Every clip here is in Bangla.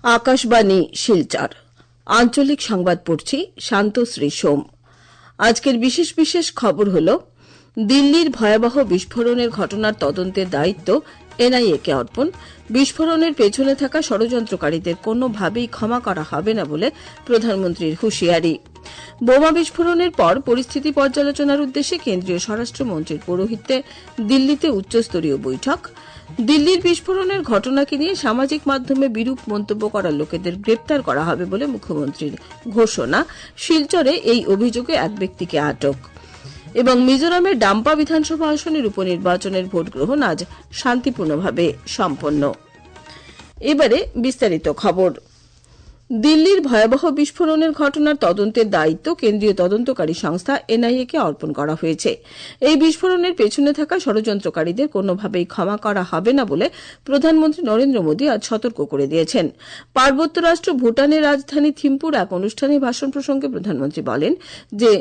আকাশবাণী শিলচর আঞ্চলিক সংবাদ পড়ছি শান্তশ্রী সোম। আজকের বিশেষ বিশেষ খবর হল দিল্লির ভয়াবহ বিস্ফোরণের ঘটনার তদন্তের দায়িত্ব এনআইএ কে অর্পণ। বিস্ফোরণের পেছনে থাকা ষড়যন্ত্রকারীদের কোনোভাবেই ক্ষমা করা হবে না বলে প্রধানমন্ত্রীর হুঁশিয়ারি। বোমা বিস্ফোরণের পর পরিস্থিতি পর্যালোচনার উদ্দেশ্যে কেন্দ্রীয় স্বরাষ্ট্রমন্ত্রীর পৌরোহিত্যে দিল্লিতে উচ্চস্তরীয় বৈঠক। দিল্লির বিস্ফোরণের ঘটনাকে নিয়ে সামাজিক মাধ্যমে বিরূপ মন্তব্য করা লোকেদের গ্রেপ্তার করা হবে বলে মুখ্যমন্ত্রীর ঘোষণা। শিলচরে এই অভিযোগে এক ব্যক্তিকে আটক। এবং মিজোরামের ডাম্পা বিধানসভা আসনের উপনির্বাচনের ভোট গ্রহণ আজ শান্তিপূর্ণভাবে সম্পন্ন। এবারে বিস্তারিত খবর। দিল্লির ভয়াবহ বিস্ফোরণের ঘটনার তদন্তের দায়িত্ব কেন্দ্রীয় তদন্তকারী সংস্থা এনআইএ কে অর্পণ করা হয়েছে। এই বিস্ফোরণের পেছনে থাকা ষড়যন্ত্রকারীদের কোনোভাবেই ক্ষমা করা হবে না বলে প্রধানমন্ত্রী নরেন্দ্র মোদী আজ সতর্ক করে দিয়েছেন। পার্বত্য রাষ্ট্র ভুটানের রাজধানী থিম্পুর এক অনুষ্ঠানে ভাষণ প্রসঙ্গে প্রধানমন্ত্রী বলেন যে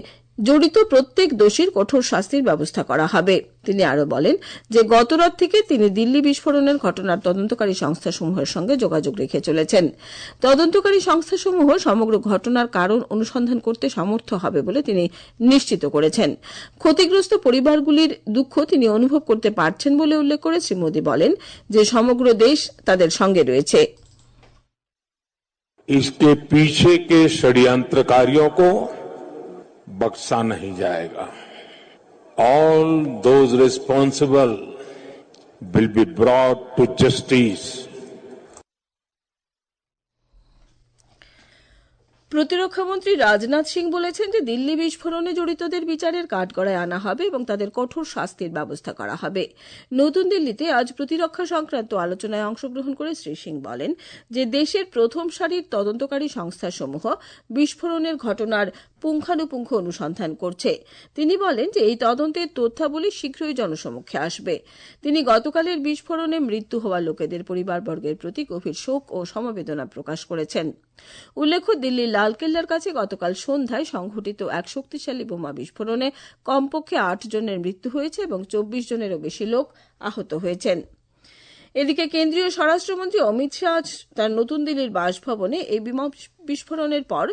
জড়িত প্রত্যেক দোষীর কঠোর শাস্তির ব্যবস্থা করা হবে। তিনি আরও বলেন যে গতরাত থেকে তিনি দিল্লি বিস্ফোরণের ঘটনার তদন্তকারী সংস্থাসমূহের সঙ্গে যোগাযোগ রেখে চলেছেন। তদন্তকারী সংস্থাসমূহ সমগ্র ঘটনার কারণ অনুসন্ধান করতে সমর্থ হবে বলে তিনি নিশ্চিত করেছেন। ক্ষতিগ্রস্ত পরিবারগুলির দুঃখ তিনি অনুভব করতে পারছেন বলে উল্লেখ করে শ্রী মোদী বলেন যে সমগ্র দেশ তাদের সঙ্গে রয়েছে। इसके पीछे के षड्यंत्रकारियों को बख्शा नहीं जाएगा। All those responsible will be brought to justice. প্রতিরক্ষামন্ত্রী রাজনাথ সিং বলেছেন যে দিল্লি বিস্ফোরণে জড়িতদের বিচারের কাঠগড়ায় আনা হবে এবং তাদের কঠোর শাস্তির ব্যবস্থা করা হবে। নতুন দিল্লিতে আজ প্রতিরক্ষা সংক্রান্ত আলোচনায় অংশগ্রহণ করে শ্রী সিং বলেন যে দেশের প্রথম সারির তদন্তকারী সংস্থাসমূহ বিস্ফোরণের ঘটনার পুঙ্খানুপুঙ্খ অনুসন্ধান করছে। তিনি বলেন যে এই তদন্তের তথ্যাবলী শীঘ্রই জনসমক্ষে আসবে। তিনি গতকালের বিস্ফোরণে মৃত্যু হওয়া লোকেদের পরিবারবর্গের প্রতি গভীর শোক ও সমবেদনা প্রকাশ করেছেন। উল্লেখ্য, দিল্লির লালকেল্লার কাছে গতকাল সন্ধ্যায় সংঘটিত এক শক্তিশালী বোমা বিস্ফোরণে কমপক্ষে 8 জনের মৃত্যু হয়েছে এবং 24 জনেরও বেশি লোক আহত হয়েছেন। এদিকে কেন্দ্রীয় স্বরাষ্ট্রমন্ত্রী অমিত শাহ আজ তার নতুন দিল্লির বাসভবনে এই বোমা বিস্ফোরণের পর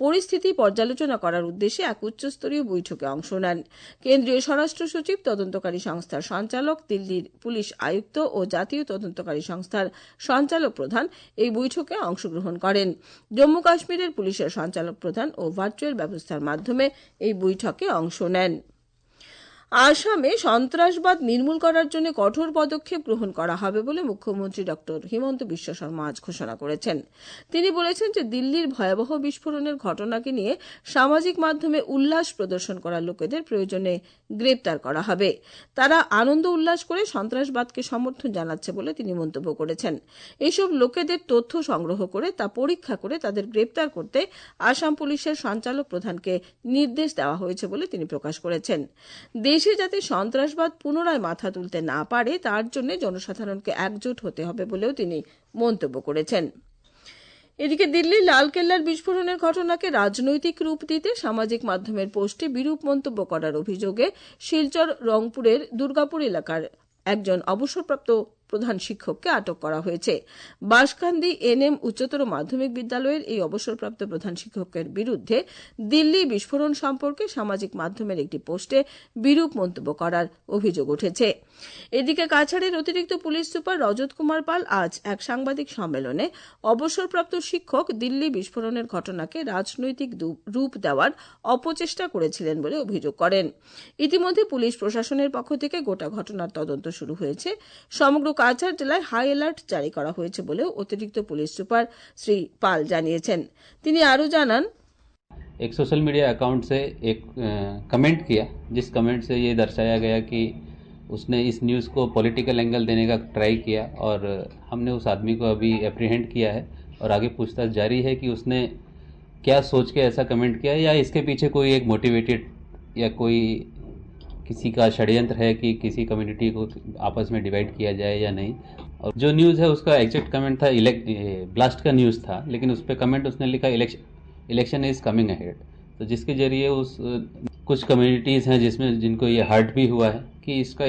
পরিস্থিতি পর্যালোচনা করার উদ্দেশ্যে এক উচ্চস্তরীয় বৈঠকে অংশ নেন। কেন্দ্রীয় স্বরাষ্ট্র সচিব, তদন্তকারী সংস্থার সঞ্চালক, দিল্লির পুলিশ আয়ুক্ত ও জাতীয় তদন্তকারী সংস্থার সঞ্চালক প্রধান এই বৈঠকে অংশগ্রহণ করেন। জম্মু কাশ্মীরের পুলিশের সঞ্চালক প্রধান ও ভার্চুয়াল ব্যবস্থার মাধ্যমে এই বৈঠকে অংশ নেন। আসামে সন্ত্রাসবাদ নির্মূল করার জন্য কঠোর পদক্ষেপ গ্রহণ করা হবে বলে মুখ্যমন্ত্রী ড হিমন্ত বিশ্ব শর্মা আজ ঘোষণা করেছেন। তিনি বলেছেন যে দিল্লির ভয়াবহ বিস্ফোরণের ঘটনাকে নিয়ে সামাজিক মাধ্যমে উল্লাস প্রদর্শন করা লোকেদের প্রয়োজনে গ্রেপ্তার করা হবে। তারা আনন্দ উল্লাস করে সন্ত্রাসবাদকে সমর্থন জানাচ্ছে বলে তিনি মন্তব্য করেছেন। এইসব লোকেদের তথ্য সংগ্রহ করে তা পরীক্ষা করে তাদের গ্রেপ্তার করতে আসাম পুলিশের সঞ্চালক প্রধানকে নির্দেশ দেওয়া হয়েছে বলে তিনি প্রকাশ করেছেন। দেশে যাতে সন্ত্রাসবাদ পুনরায় মাথা তুলতে না পারে তার জন্য জনসাধারণকে একজোট হতে হবে বলেও তিনি মন্তব্য করেছেন। এদিকে দিল্লির লালকেল্লার বিস্ফোরণের ঘটনাকে রাজনৈতিক রূপ দিতে সামাজিক মাধ্যমের পোস্টে বিরূপ মন্তব্য করার অভিযোগে শিলচর রংপুরের দুর্গাপুর এলাকার একজন অবসরপ্রাপ্ত প্রধান শিক্ষককে আটক করা হয়েছে। বাঁশকান্দি এনএম উচ্চতর মাধ্যমিক বিদ্যালয়ের এই অবসরপ্রাপ্ত প্রধান শিক্ষকের বিরুদ্ধে দিল্লি বিস্ফোরণ সম্পর্কে সামাজিক মাধ্যমের একটি পোস্টে বিরূপ মন্তব্য করার অভিযোগ উঠেছে। এদিকে কাছাড়ের অতিরিক্ত পুলিশ সুপার রজত কুমার পাল আজ এক সাংবাদিক সম্মেলনে অবসরপ্রাপ্ত শিক্ষক দিল্লি বিস্ফোরণের ঘটনাকে রাজনৈতিক রূপ দেওয়ার অপচেষ্টা করেছিলেন বলে অভিযোগ করেন। ইতিমধ্যে পুলিশ প্রশাসনের পক্ষ থেকে গোটা ঘটনার তদন্ত শুরু হয়েছে। সমগ্র কাছাড় জেলায় হাই অ্যালার্ট জারি করা হয়েছে বলেও অতিরিক্ত পুলিশ সুপার শ্রী পাল জানিয়েছেন। তিনি আরও জানান, एक सोशल मीडिया अकाउंट से एक कमेंट किया, जिस कमेंट से ये दर्शाया गया कि उसने इस न्यूज़ को पॉलिटिकल एंगल देने का ट्राई किया और हमने उस आदमी को अभी एप्रीहेंड किया है और आगे पूछताछ जारी है कि उसने क्या सोच के ऐसा कमेंट किया या इसके पीछे कोई एक मोटिवेटेड या कोई किसी का षड्यंत्र है कि किसी कम्युनिटी को आपस में डिवाइड किया जाए या नहीं। और जो न्यूज़ है उसका एग्जैक्ट कमेंट था ब्लास्ट का न्यूज़ था, लेकिन उस पर कमेंट उसने लिखा इलेक्शन इज कमिंग अहेड। तो जिसके जरिए उस कुछ कम्युनिटीज़ हैं जिनको ये हर्ट भी हुआ है कि इसका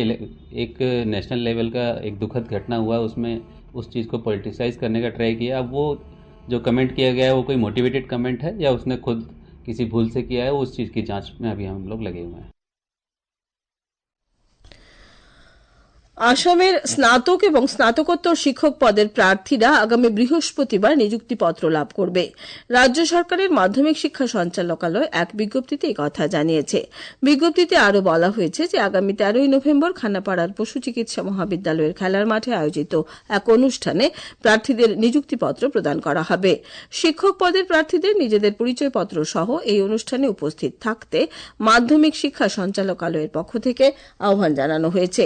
एक नेशनल लेवल का एक दुखद घटना हुआ, उसमें उस चीज़ को पॉलिटिसाइज करने का ट्राई किया। अब वो जो कमेंट किया गया है वो कोई मोटिवेटेड कमेंट है या उसने खुद किसी भूल से किया है, उस चीज़ की जांच में अभी हम लोग लगे हुए हैं। আসামের স্নাতক এবং স্নাতকোত্তর শিক্ষক পদের প্রার্থীরা আগামী বৃহস্পতিবার নিযুক্তিপত্র লাভ করবে। রাজ্য সরকারের মাধ্যমিক শিক্ষা সঞ্চালকালয় এক বিজ্ঞপ্তিতে একথা জানিয়েছে। বিজ্ঞপ্তিতে আরও বলা হয়েছে যে আগামী 13ই নভেম্বর খানাপাড়ার পশু চিকিৎসা মহাবিদ্যালয়ের খেলার মাঠে আয়োজিত এক অনুষ্ঠানে প্রার্থীদের নিযুক্তিপত্র প্রদান করা হবে। শিক্ষক পদের প্রার্থীদের নিজেদের পরিচয়পত্র সহ এই অনুষ্ঠানে উপস্থিত থাকতে মাধ্যমিক শিক্ষা সঞ্চালকালয়ের পক্ষ থেকে আহ্বান জানানো হয়েছে।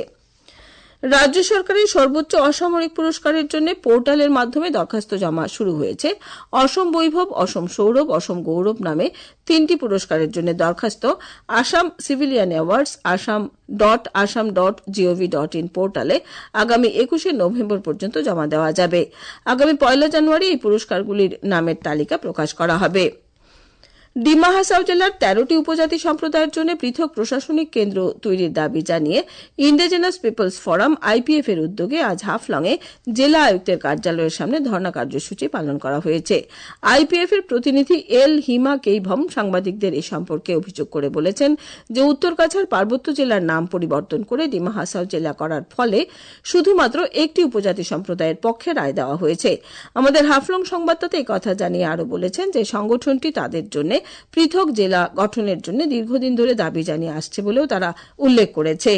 রাজ্য সরকারের সর্বোচ্চ অসামরিক পুরস্কারের জন্য পোর্টালের মাধ্যমে দরখাস্ত জমা শুরু হয়েছে। অসম বৈভব, অসম সৌরভ, অসম গৌরব নামে 3টি পুরস্কারের জন্য দরখাস্ত আসাম সিভিলিয়ান অ্যাওয়ার্ডস assam.gov.in পোর্টালে আগামী 21শে নভেম্বর পর্যন্ত জমা দেওয়া যাবে। আগামী 1 জানুয়ারি এই পুরস্কারগুলির নামের তালিকা প্রকাশ করা হবে। ডিমা হাসাও জেলার 13টি উপজাতি সম্প্রদায়ের জন্য পৃথক প্রশাসনিক কেন্দ্র তৈরির দাবি জানিয়ে ইন্ডিজেনাস পিপলস ফোরাম আইপিএফ এর উদ্যোগে আজ হাফলংয়ে জেলা আয়ুক্তের কার্যালয়ের সামনে ধর্ণা কার্যসূচি পালন করা হয়েছে। আইপিএফ এর প্রতিনিধি এল হিমা কেইভম সাংবাদিকদের এ সম্পর্কে অভিযোগ করে বলেছেন যে উত্তর কাছাড় পার্বত্য জেলার নাম পরিবর্তন করে ডিমা হাসাও জেলা করার ফলে শুধুমাত্র একটি উপজাতি সম্প্রদায়ের পক্ষে রায় দেওয়া হয়েছে। আমাদের হাফলং সংবাদদাতা এই কথা জানিয়ে আরও বলেছেন যে সংগঠনটি তাদের জন্য পৃথক জেলা গঠনের জন্য দীর্ঘদিন ধরে দাবি জানিয়ে আসছে বলেও তারা উল্লেখ করেছে।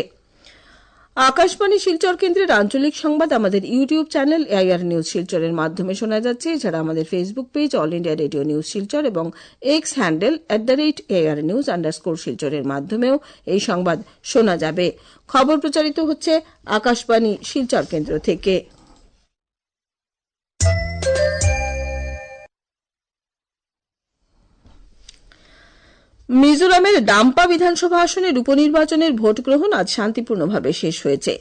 আকাশবাণী শিলচর কেন্দ্রের আঞ্চলিক সংবাদ আমাদের ইউটিউব চ্যানেল এআইআর নিউজ শিলচরের মাধ্যমে শোনা যাচ্ছে। এছাড়া আমাদের Facebook page all India radio news Silchar এবং এক্স হ্যান্ডেল @AIRnews_শিলচরের মাধ্যমেও এই সংবাদ শোনা যাবে। খবর প্রচারিত হচ্ছে আকাশবাণী শিলচর কেন্দ্র থেকে। মিজোরামের ডাম্পা বিধানসভা আসনের উপনির্বাচনের ভোট গ্রহণ আজ শান্তিপূর্ণভাবে শেষ হয়েছে।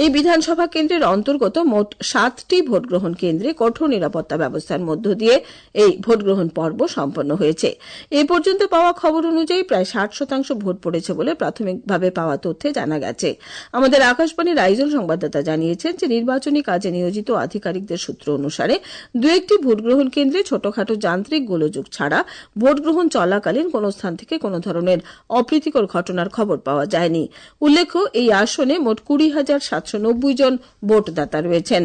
এই বিধানসভা কেন্দ্রের অন্তর্গত মোট 7টি ভোট গ্রহণ কেন্দ্রে কঠোর নিরাপত্তা ব্যবস্থার মধ্য দিয়ে এই ভোট গ্রহণ পর্ব সম্পন্ন হয়েছে। এ পর্যন্ত পাওয়া খবর অনুযায়ী প্রায় 60% ভোট পড়েছে বলে প্রাথমিকভাবে পাওয়া তথ্যে জানা গেছে। আমাদের আকাশবাণীর আইজল সংবাদদাতা জানিয়েছেন যে নির্বাচনী কাজে নিয়োজিত আধিকারিকদের সূত্র অনুসারে দু একটি ভোট গ্রহণ কেন্দ্রে ছোটখাটো যান্ত্রিক গোলযোগ ছাড়া ভোট গ্রহণ চলাকালীন কোন স্থান থেকে কোন ধরনের অপ্রীতিকর ঘটনার খবর পাওয়া যায়নি। উল্লেখ্য এই আসনে মোট 20,790 জন ভোটদাতা রয়েছেন।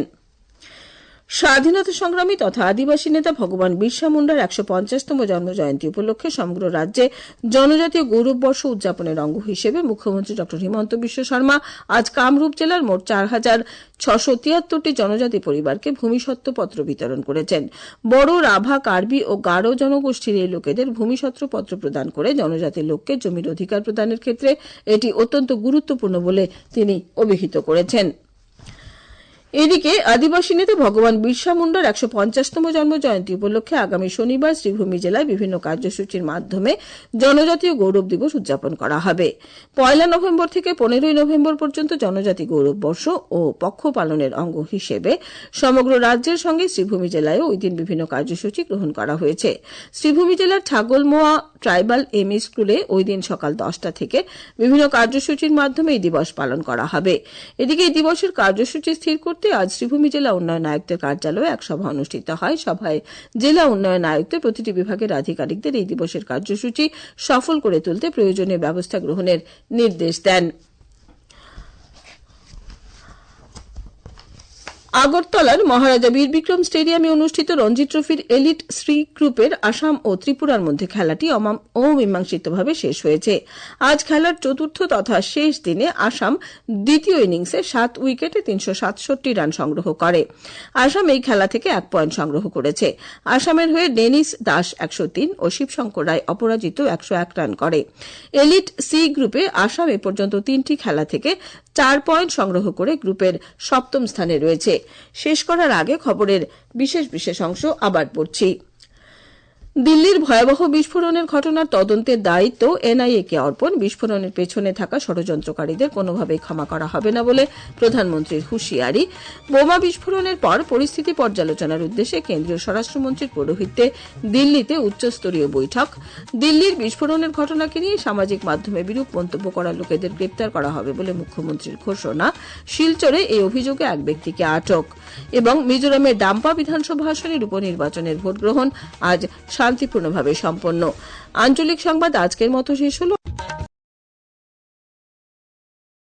স্বাধীনতা সংগ্রামী তথা আদিবাসী নেতা ভগবান বিরসা মুন্ডার 150তম জন্মজয়ন্তী উপলক্ষে সমগ্র রাজ্যে জনজাতীয় গৌরব বর্ষ উদযাপনের অঙ্গ হিসেবে মুখ্যমন্ত্রী ড হিমন্ত বিশ্ব শর্মা আজ কামরূপ জেলার মোট 4,673টি জনজাতি পরিবারকে ভূমিসত্ত্ব পত্র বিতরণ করেছেন। বড়, রাভা, কার্বি ও গারো জনগোষ্ঠীর এই লোকেদের ভূমিসত্ত্ব পত্র প্রদান করে জনজাতির লোককে জমির অধিকার প্রদানের ক্ষেত্রে এটি অত্যন্ত গুরুত্বপূর্ণ বলে তিনি অভিহিত করেছেন। এদিকে আদিবাসী নেতা ভগবান বিরসা মুন্ডার 150তম জন্মজয়ন্তী উপলক্ষে আগামী শনিবার শ্রীভূমি জেলায় বিভিন্ন কার্যসূচির মাধ্যমে জনজাতীয় গৌরব দিবস উদযাপন করা হবে। 1 নভেম্বর থেকে 15ই নভেম্বর পর্যন্ত জনজাতি গৌরব বর্ষ ও পক্ষ পালনের অঙ্গ হিসেবে সমগ্র রাজ্যের সঙ্গে শ্রীভূমি জেলায়ও ওই দিন বিভিন্ন কার্যসূচি গ্রহণ করা হয়েছে। শ্রীভূমি জেলার ছাগলমোয়া ট্রাইবাল এমই স্কুলে ওই দিন সকাল 10টা থেকে বিভিন্ন কার্যসূচির মাধ্যমে এই দিবস পালন করা হবে। এদিকে এই দিবসের কার্যসূচি স্থির করতে আজ শ্রীভূমি জেলা উন্নয়ন আয়ুক্তের কার্যালয়ে এক সভা অনুষ্ঠিত হয়। সভায় জেলা উন্নয়ন আয়ুক্ত প্রতিটি বিভাগের আধিকারিকদের এই দিবসের কার্যসূচি সফল করে তুলতে প্রয়োজনীয় ব্যবস্থা গ্রহণের নির্দেশ দেন। আগরতলার মহারাজা বীর বিক্রম স্টেডিয়ামে অনুষ্ঠিত রঞ্জি ট্রফির এলিট শ্রী গ্রুপের আসাম ও ত্রিপুরার মধ্যে খেলাটি অমীমাংসিতভাবে শেষ হয়েছে। আজ খেলার চতুর্থ তথা শেষ দিনে আসাম দ্বিতীয় ইনিংসে 7 উইকেটে 367 রান সংগ্রহ করে। আসাম এই খেলা থেকে 1 পয়েন্ট সংগ্রহ করেছে। আসামের হয়ে ডেনিস দাস 103 ও শিবশঙ্কর রায় অপরাজিত 101 রান করে। এলিট সি গ্রুপে আসাম এ পর্যন্ত 3টি খেলা থেকে 4 পয়েন্ট সংগ্রহ করে গ্রুপের 7ম স্থানে রয়েছে। শেষ করার আগে খবরের বিশেষ অংশ আবার পড়ছি। দিল্লির ভয়াবহ বিস্ফোরণের ঘটনার তদন্তের দায়িত্ব এনআইএ কে অর্পণ। বিস্ফোরণের পেছনে থাকা ষড়যন্ত্রকারীদের কোনোভাবেই ক্ষমা করা হবে না বলে প্রধানমন্ত্রীর হুঁশিয়ারি। বোমা বিস্ফোরণের পর পরিস্থিতি পর্যালোচনার উদ্দেশ্যে কেন্দ্রীয় স্বরাষ্ট্রমন্ত্রীর পৌরোহিত্যে দিল্লিতে উচ্চস্তরীয় বৈঠক। দিল্লির বিস্ফোরণের ঘটনাকে নিয়ে সামাজিক মাধ্যমে বিরূপ মন্তব্য করা লোকেদের গ্রেপ্তার করা হবে বলে মুখ্যমন্ত্রীর ঘোষণা। শিলচরে এই অভিযোগে এক ব্যক্তিকে আটক। এবং মিজোরামের ডাম্পা বিধানসভা আসনের উপনির্বাচনের ভোট গ্রহণ আজ শান্তিপূর্ণভাবে সম্পন্ন। আঞ্চলিক সংবাদ আজকের মতো শেষ হল।